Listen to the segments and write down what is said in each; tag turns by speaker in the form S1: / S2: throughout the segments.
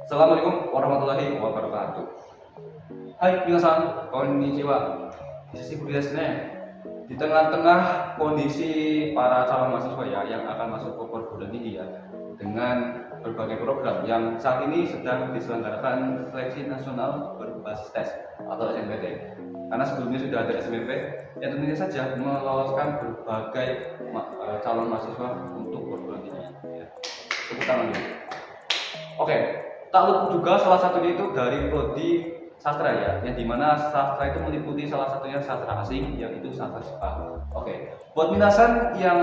S1: Assalamualaikum warahmatullahi wabarakatuh. Hai minasan, konnichiwa. Sisi kuliah di tengah-tengah kondisi para calon mahasiswa ya yang akan masuk ke perguruan tinggi ya dengan berbagai program yang saat ini sedang diselenggarakan seleksi nasional berbasis tes atau SNBT. Karena sebelumnya sudah ada SNBP yang tentunya saja meloloskan berbagai calon mahasiswa untuk perguruan tinggi. Ya. Tepuk tangan dulu. Oke, tak lupa juga salah satunya itu dari prodi sastra ya, yang dimana sastra itu meliputi salah satunya sastra asing, yaitu sastra Jepang. Oke, buat minasan yang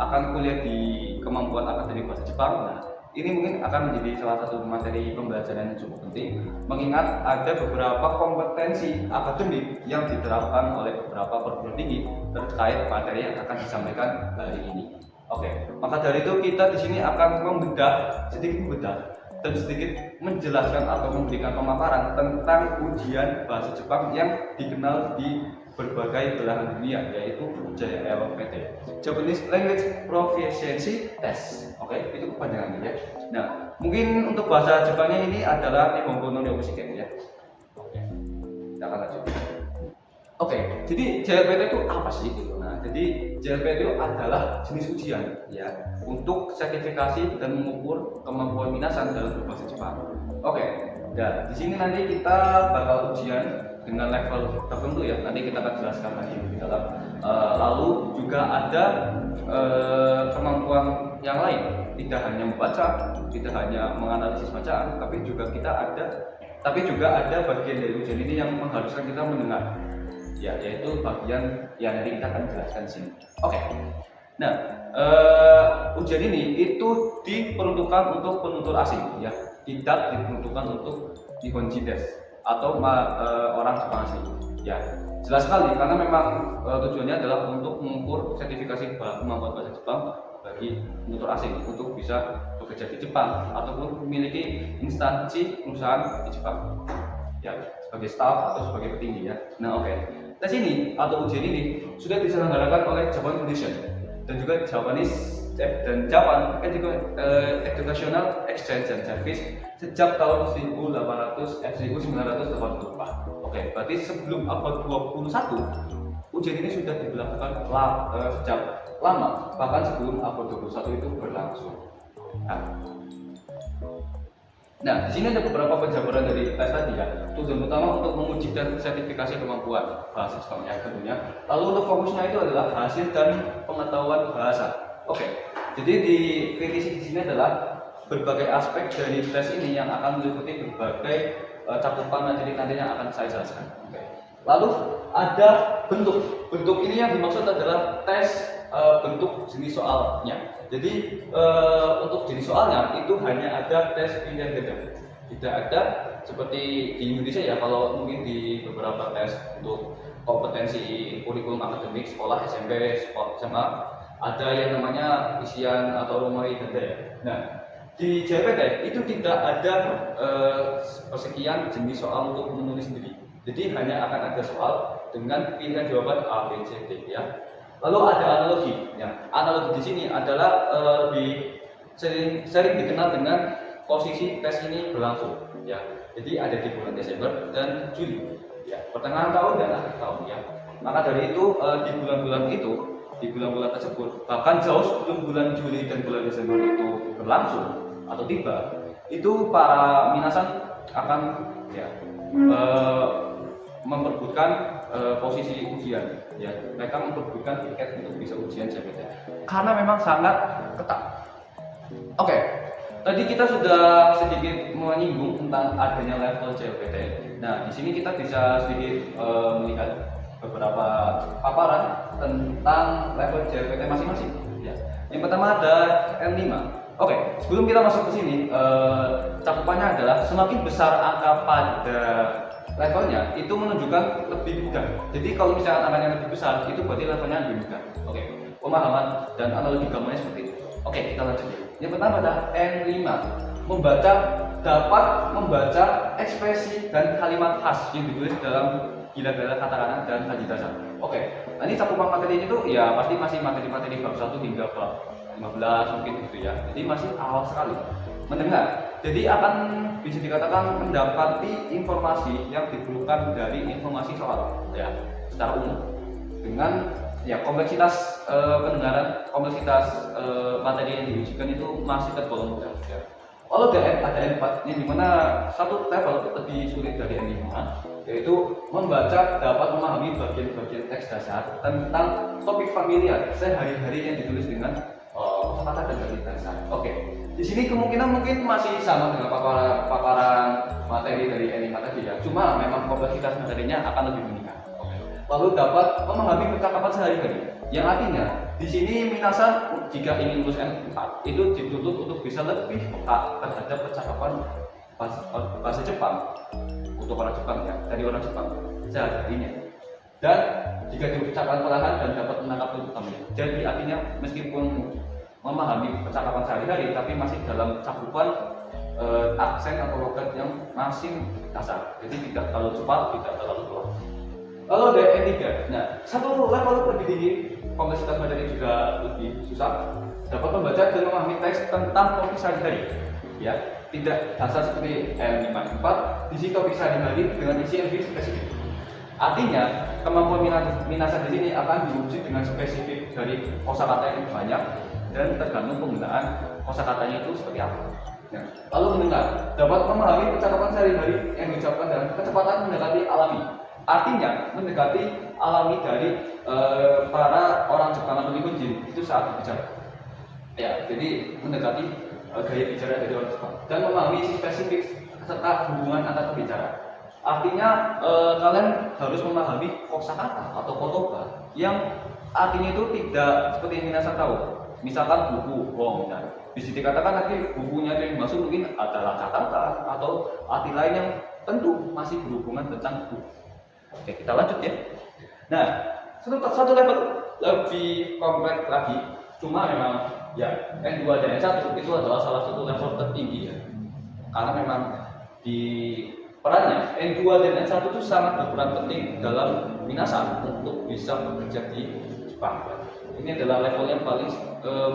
S1: akan kuliah di kemampuan akademik bahasa Jepang, nah ini mungkin akan menjadi salah satu materi pembelajaran yang cukup penting, mengingat ada beberapa kompetensi akademik yang diterapkan oleh beberapa perguruan tinggi terkait materi yang akan disampaikan hari ini. Oke, maka dari itu kita di sini akan sedikit membedah dan sedikit menjelaskan atau memberikan pemaparan tentang ujian bahasa Jepang yang dikenal di berbagai belahan dunia, yaitu JLPT, Japanese Language Proficiency Test. Oke, itu kepanjangannya ya. Nah, mungkin untuk bahasa Jepangnya ini adalah Nihongo no Ryōbushiken ya. Oke, kita akan lanjut. Oke, jadi JLPT itu apa sih gitu? Nah, jadi JLPT itu adalah jenis ujian ya untuk sertifikasi dan mengukur kemampuan minasan dalam berbahasa Jepang. Oke, dan di sini nanti kita bakal ujian dengan level tertentu ya. Nanti kita akan jelaskan lagi di dalam. Lalu juga ada kemampuan yang lain, tidak hanya membaca, tidak hanya menganalisis bacaan, tapi juga ada bagian dari ujian ini yang mengharuskan kita mendengar. Ya, yaitu bagian yang nanti kita akan jelaskan di sini. Oke. Nah, ujian ini itu diperuntukkan untuk penutur asing, ya, tidak diperuntukkan untuk Nihonjin desu atau orang Jepang asli. Ya, jelas sekali karena memang tujuannya adalah untuk mengukur sertifikasi kemampuan bahasa Jepang bagi penutur asing untuk bisa bekerja di Jepang ataupun memiliki instansi perusahaan di Jepang. Ya, sebagai staff atau sebagai petinggi ya. Nah, oke. Tes ini atau ujian ini sudah diselenggarakan oleh Japan Foundation dan juga Japan Educational Exchange and Service sejak tahun 1984. Oke, berarti sebelum abad 21 ujian ini sudah dilakukan sejak lama, bahkan sebelum abad 21 itu berlangsung. Nah, di sini ada beberapa penjabaran dari tes tadi ya. Tujuan utama untuk menguji dan sertifikasi kemampuan bahasa Jepangnya tentunya. Lalu untuk fokusnya itu adalah hasil dan pengetahuan bahasa. Oke. Jadi di kritisi di sini adalah berbagai aspek dari tes ini yang akan meliputi berbagai cakupan materi nanti yang akan saya jelaskan. Oke. Lalu ada bentuk. Bentuk ini yang dimaksud adalah tes bentuk jenis soalnya. Jadi untuk jenis soalnya itu hanya ada tes pilihan ganda. Tidak ada seperti di Indonesia ya, kalau mungkin di beberapa tes untuk kompetensi kurikulum akademik sekolah SMP, SMA ada yang namanya isian atau rumai ganda ya. Nah, di JLPT itu tidak ada persekian jenis soal untuk menulis sendiri. Jadi hanya akan ada soal dengan pilihan jawaban A, B, C, D ya. Lalu ada analogi. Ya, analogi di sini adalah lebih sering dikenal dengan posisi tes ini berlangsung. Ya, jadi ada di bulan Desember dan Juli. Ya, pertengahan tahun dan akhir tahun. Ya, maka dari itu di bulan-bulan tersebut, bahkan jauh sebelum bulan Juli dan bulan Desember itu berlangsung atau tiba, itu para minasan akan ya memperebutkan posisi ujian ya, mereka memperebutkan tiket untuk bisa ujian JLPT karena memang sangat ketat. Oke, tadi kita sudah sedikit menyinggung tentang adanya level JLPT. Nah, di sini kita bisa sedikit melihat beberapa paparan tentang level JLPT masing-masing ya. Yang pertama ada N5. Oke, sebelum kita masuk ke sini, cakupannya adalah semakin besar angka pada levelnya itu menunjukkan lebih mudah. Jadi kalau misalnya angkanya lebih besar itu berarti levelnya lebih mudah. Oke, pemahaman dan analogi gambarnya seperti itu. Oke, kita lanjut. Yang pertama adalah N5, dapat membaca ekspresi dan kalimat khas yang ditulis dalam gila-gila katakana dan kanji dasar. Oke, nah ini cakupan materi itu ya pasti masih materi-materi bab 1 hingga bab 15 mungkin gitu ya. Jadi masih awal sekali. mendengar. Jadi akan bisa dikatakan mendapati informasi yang diperlukan dari informasi soal ya secara umum dengan ya kompleksitas pendengaran, kompleksitas materi yang diujikan itu masih tergolong mudah ya. Lalu ada N4 yang dimana satu level lebih sulit dari N5, yaitu membaca dapat memahami bagian-bagian teks dasar tentang topik familiar sehari-hari yang ditulis dengan kata dan garis dasar. Oke, di sini kemungkinan mungkin masih sama dengan paparan materi dari N5 tadi ya, cuma memang kompleksitas materinya akan lebih meningkat. Lalu dapat memahami percakapan sehari-hari, yang artinya di sini minasan jika ingin lulus N4 itu dituntut untuk bisa lebih peka terhadap percakapan bahasa Jepang untuk orang Jepang ya, dari orang Jepang sehari-harinya, dan jika diucapkan perlahan dan dapat menangkap utamanya. Jadi artinya meskipun memahami percakapan sehari-hari tapi masih dalam cakupan aksen atau logat yang masih dasar, jadi tidak terlalu cepat, tidak terlalu pelan. Lalu ada N3. Nah, satu level lebih tinggi, kompleksitas materi juga lebih susah, dapat membaca dan memahami teks tentang topik sehari-hari. Ya, tidak dasar seperti N54, isi topik sehari-hari dengan isi yang lebih spesifik. Artinya, kemampuan minasan di sini akan diuji dengan spesifik dari kosakata yang banyak dan tergantung penggunaan kosakatanya itu seperti apa. Nah, lalu mendengar, dapat memahami percakapan sehari-hari yang diucapkan dengan kecepatan mendekati alami. Artinya mendekati alami dari para orang Jepang atau Nihonjin itu saat berbicara. Ya, jadi mendekati gaya bicara dari orang Jepang dan memahami isi spesifik serta hubungan antar pembicara. Artinya kalian harus memahami kosakata atau kotoba yang artinya itu tidak seperti yang minasan tahu. Misalkan buku, bisa dikatakan nanti bukunya yang dimaksud mungkin adalah catatan atau arti lain yang tentu masih berhubungan tentang buku. Oke, kita lanjut ya. Nah, satu level lebih kompleks lagi, cuma memang ya N2 dan N1 itu adalah salah satu level tertinggi ya. Karena memang di perannya N2 dan N1 itu sangat berperan penting dalam minasan untuk bisa bekerja di Jepang. Ini adalah level yang paling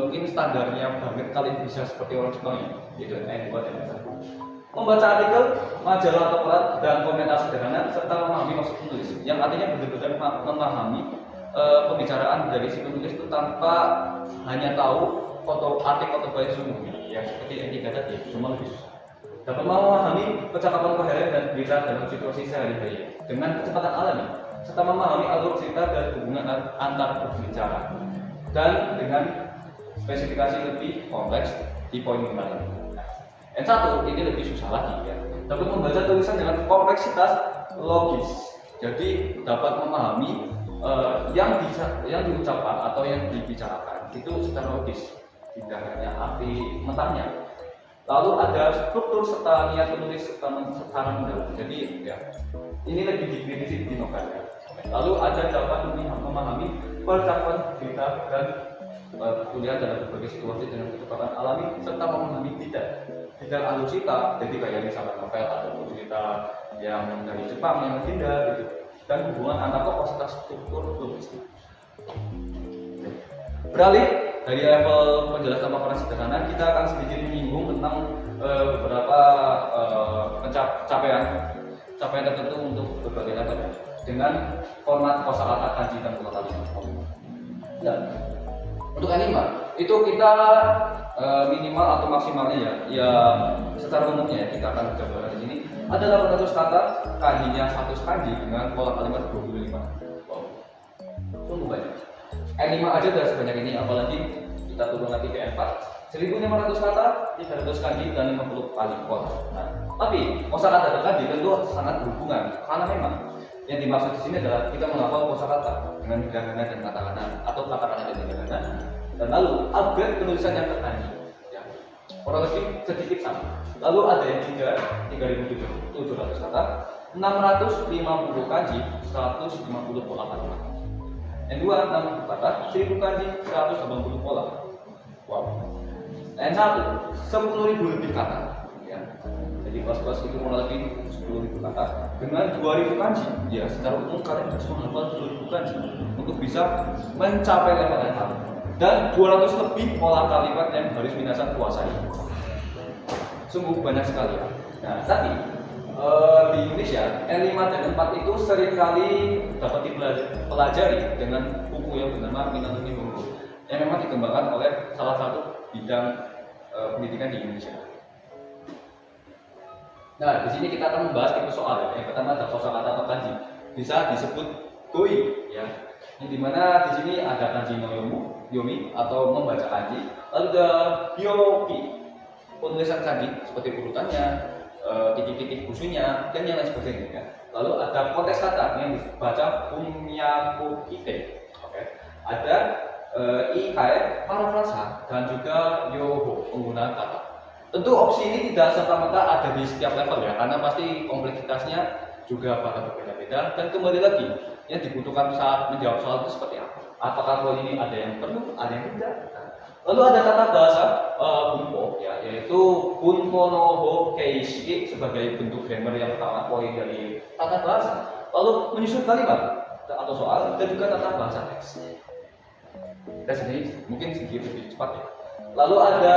S1: mungkin standarnya banget kalian bisa seperti orang Jepang ya, yaitu N2 dan N1. Membaca artikel, majalah atau peran dan komentar sederhana serta memahami maksud penulis, yang artinya benar-benar memahami pembicaraan dari si penulis itu tanpa hanya tahu artikel atau baik sungguhnya, ya seperti N3 tadi, cuma lebih susah. Dapat memahami percakapan koheren dan berita dalam situasi sehari-hari dengan kecepatan alami, serta memahami alur cerita dan hubungan antar pembicara, dan dengan spesifikasi lebih kompleks di poin kemarin. N1 ini lebih susah lagi ya. Dapat membaca tulisan dengan kompleksitas logis. Jadi dapat memahami yang diucapkan atau yang dibicarakan itu secara logis, tidak hanya arti mentahnya. Lalu ada struktur serta niat penulis secara mendalam. Jadi ya ini lebih dikritisi di novel ya. Lalu ada dapat memahami percakapan berita dan kuliah dalam berbagai situasi dengan kecepatan alami serta memahami tidak alusita, jadi kayak misalkan novel atau cerita yang dari Jepang yang tidak gitu, dan hubungan antar tokoh serta struktur logistik. Beralih dari level penjelasan paparan sederhana, kita akan sedikit menyinggung tentang beberapa capaian tertentu untuk berbagai level dengan format kosakata, kanji dan kata kalimat. Dan untuk N5 itu kita minimal atau maksimalnya ya secara umumnya ya, kita akan coba di sini ada 800 kata, kanjinya 100 kanji dengan pola kalimat 25. Wow, sungguh banyak. N5 aja udah sebanyak ini, apalagi kita turun lagi ke N4, 1500 kata, 300 kanji dan 50 kali pola. Nah, tapi kosakata dan kanji tentu sangat berhubungan karena memang yang dimaksud di sini adalah kita menghafal kosakata dengan hiragana dan katakana atau katakana dan hiragana, dan lalu upgrade penulisan yang terkanji ya, kurang lebih sedikit sama. Lalu ada yang 3700 kata, 650 kanji, 150 pola kalimat. N2 60 kata, 1000 kanji, 180 pola. Wow. N1 10.000 lebih kata ya. Jadi kelas-kelas itu kurang lebih 10.000 kata dengan 2.000 kanji. Ya, secara umum kalian harus menghafal 2.000 kanji untuk bisa mencapai level N1. Dan 200 lebih pola kalimat yang harus minasan kuasai. sungguh banyak sekali ya. Nah, tapi di Indonesia N5 dan N4 itu seringkali dapat dipelajari dengan buku yang bernama Minanuni Honggo yang memang dikembangkan oleh salah satu bidang pendidikan di Indonesia. Nah, di sini kita akan membahas tipe soal ya. Yang pertama ada kosakata atau kanji, bisa disebut goi ya. Yang dimana di sini ada kanji no yomi atau membaca kanji, lalu ada hyoki penulisan kanji seperti urutannya, titik-titik busunya dan yang lain sebagainya ya. Lalu ada konteks kata yang dibaca punyakukite. Oke. Ada ikai parafrasa dan juga yoho penggunaan kata. Tentu opsi ini tidak serta-merta ada di setiap level ya, karena pasti kompleksitasnya juga bakal berbeda-beda dan kembali lagi yang dibutuhkan saat menjawab soal itu seperti apa. Apakah soal ini ada yang perlu, ada yang tidak. Lalu ada tata bahasa bunpo ya, yaitu bunpo no ho keishi sebagai bentuk grammar yang pertama poin dari tata bahasa. Lalu menyusun kalimat atau soal dan juga tata bahasa teks. Tes ini mungkin sedikit lebih cepat ya. Lalu ada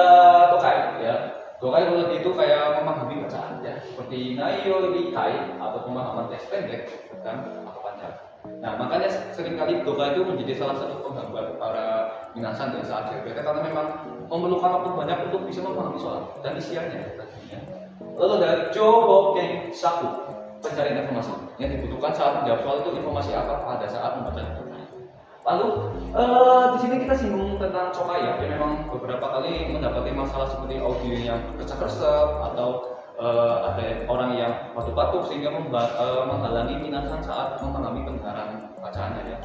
S1: tokai ya. Tokai kalau itu kayak memahami bacaan ya, seperti nayo rikai atau pemahaman teks pendek dan atau panjang. Nah, makanya seringkali tokai itu menjadi salah satu penghambat para minasan dan saat JLPT karena memang memerlukan waktu banyak untuk bisa memahami soal dan isiannya tentunya. Lalu ada Johoken Saku, pencarian informasi yang dibutuhkan saat menjawab soal itu informasi apa pada saat membaca tokai. Lalu di sini kita singgung tentang cokai ya, yang memang beberapa kali mendapati masalah seperti audio yang kerasa-kerasa atau ada orang yang batuk-batuk sehingga menghalangi minasan saat memahami pendengaran bacaannya ya.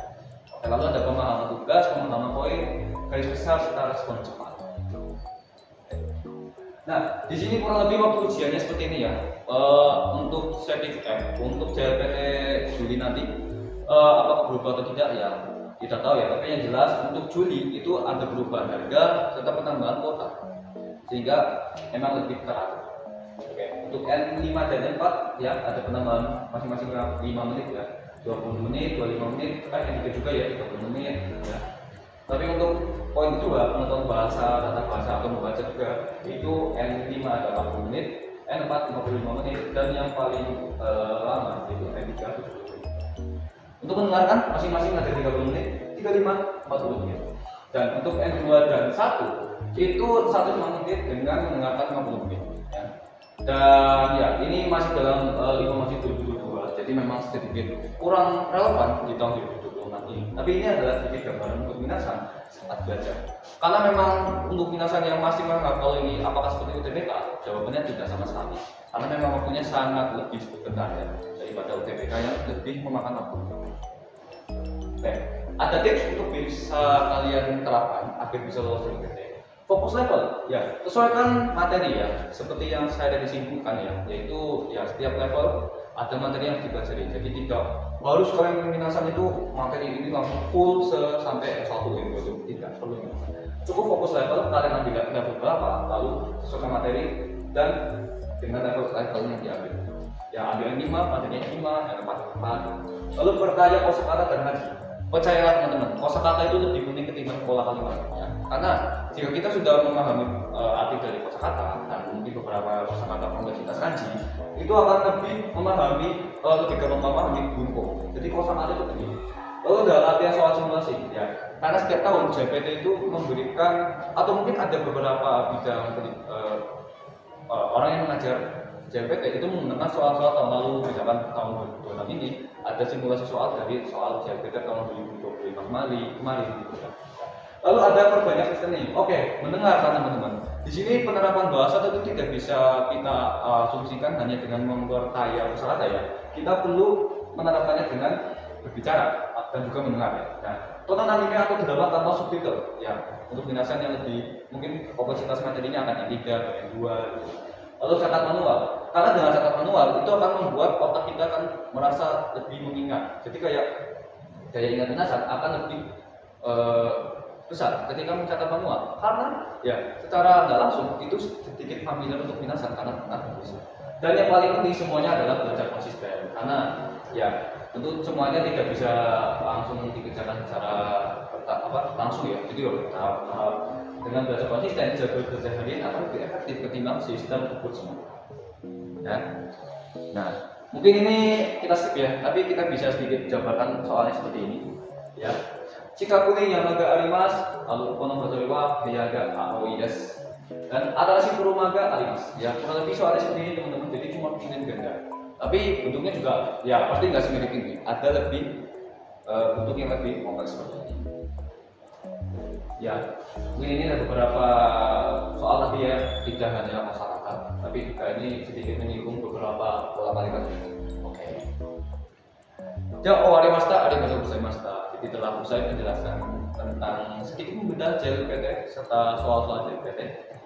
S1: Oke, lalu ada pemahaman tugas, pemahaman poin, garis besar serta respon cepat. Nah, di sini kurang lebih waktu ujiannya seperti ini ya. Untuk sertifikat, untuk JLPT Juli nanti, apakah berubah atau tidak ya? Kita tahu ya, tapi yang jelas untuk Juli itu ada perubahan harga serta penambahan kuota sehingga memang lebih teratur. Oke, untuk N5 dan N4 ya ada penambahan masing-masing 5 menit ya, 20 menit, 25 menit, yang juga ya 30 menit ya. Tapi untuk poin kedua, pengetahuan bahasa, tata bahasa atau membaca juga itu N5 ada 40 menit, N4 55 menit dan yang paling lama itu N3 70 menit. Untuk mendengarkan masing-masing ada 30 menit, 35, 40 menit. Dan untuk N2 dan 1 itu 1 menit dengan mendengarkan 50 menit ya. Dan ya ini masih dalam informasi 2022, jadi memang sedikit kurang relevan di tahun 2020 nanti. Tapi ini adalah sedikit gambaran untuk minasan saat belajar. Karena memang untuk minasan yang masih menganggap kalau ini apakah seperti UTBK, jawabannya tidak sama sekali. Karena memang waktunya sangat lebih sebentar ya daripada UTBK yang lebih memakan waktu. Oke, ada tips untuk bisa kalian terapkan agar bisa lolos dari UTBK. Fokus level, ya sesuaikan materi ya, seperti yang saya tadi simpulkan ya, yaitu ya setiap level ada materi yang dipelajari. Jadi tidak harus kalian minasan itu materi ini langsung full sampai S1 gitu, tidak perlu. Cukup fokus level, kalian ambil level berapa, lalu sesuaikan materi dan dengan level yang diambil. Ya ambil 5, materinya 5, yang 4. Lalu perkaya kosakata dan haji. Percayalah teman-teman, kosakata itu lebih penting ketimbang pola kalimat ya. Karena jika kita sudah memahami arti dari kosakata dan mungkin beberapa kosakata kompleksitas kanji, itu akan lebih memahami bunpo. Jadi kosakata itu penting. Lalu ada latihan soal simulasi ya. Karena setiap tahun JLPT itu memberikan atau mungkin ada beberapa bidang orang yang mengajar JLPT itu menggunakan soal-soal tahun lalu, misalkan tahun 2026 ini ada simulasi soal dari soal JLPT tahun 2025 kemarin gitu kan. Lalu ada perbanyak listening. Oke, mendengarkan teman-teman. Di sini penerapan bahasa tentu tidak bisa kita asumsikan hanya dengan memperkaya kosakata ya. Kita perlu menerapkannya dengan berbicara dan juga mendengar ya. Nah, tonton anime atau drama tanpa subtitle ya. Untuk minasan yang lebih mungkin kompleksitas materinya akan yang 3 atau yang 2 gitu. Lalu catat manual. Karena dengan catat manual itu akan membuat otak kita akan merasa lebih mengingat. Jadi kayak daya ingat minasan akan lebih besar ketika mencatat manual. Karena ya secara nggak langsung itu sedikit familiar untuk minasan karena pernah bisa. Dan yang paling penting semuanya adalah belajar konsisten. Karena ya tentu semuanya tidak bisa langsung dikerjakan secara langsung ya. Jadi bertahap dengan belajar konsisten, jaga kerja harian akan lebih efektif ketimbang sistem ukur semua. Ya. Nah, mungkin ini kita skip ya, tapi kita bisa sedikit jabarkan soalnya seperti ini. Ya. Jika kuning yang agak arimas, lalu kono berteriwa biaga AOIS dan atarasi purumaga arimas. Ya, kurang lebih soalnya seperti ini teman-teman. Jadi cuma ingin ganda. Tapi bentuknya juga ya pasti nggak semirip ini. Ada lebih bentuk yang lebih kompleks seperti ini. Ya, mungkin ini ada beberapa soal tadi ya, tidak hanya masyarakat, tapi juga ini sedikit menyinggung beberapa pola kalimat. Oke. Ya, owarimashita arigatou gozaimashita. Jadi telah usai menjelaskan tentang sedikit membedah JLPT serta soal-soal JLPT.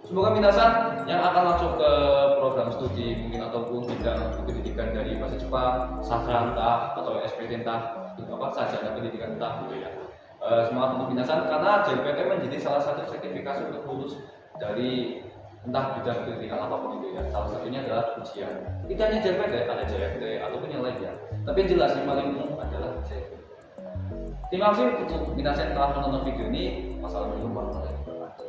S1: Semoga minasan yang akan masuk ke program studi mungkin ataupun bidang pendidikan dari bahasa Jepang, sastra entah atau SPT entah apa saja pendidikan entah gitu ya. Semangat untuk minasan karena JLPT menjadi salah satu sertifikasi untuk lulus dari entah bidang pendidikan apapun itu ya. Salah satunya adalah ujian. Tidak hanya JLPT, ada JFT ataupun yang lainnya. Tapi yang jelas yang paling umum adalah JLPT. Terima kasih untuk minasan yang telah menonton video ini. Wassalamualaikum warahmatullahi wabarakatuh.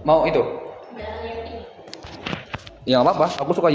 S1: Mau itu? Ya nggak apa-apa, aku suka ya.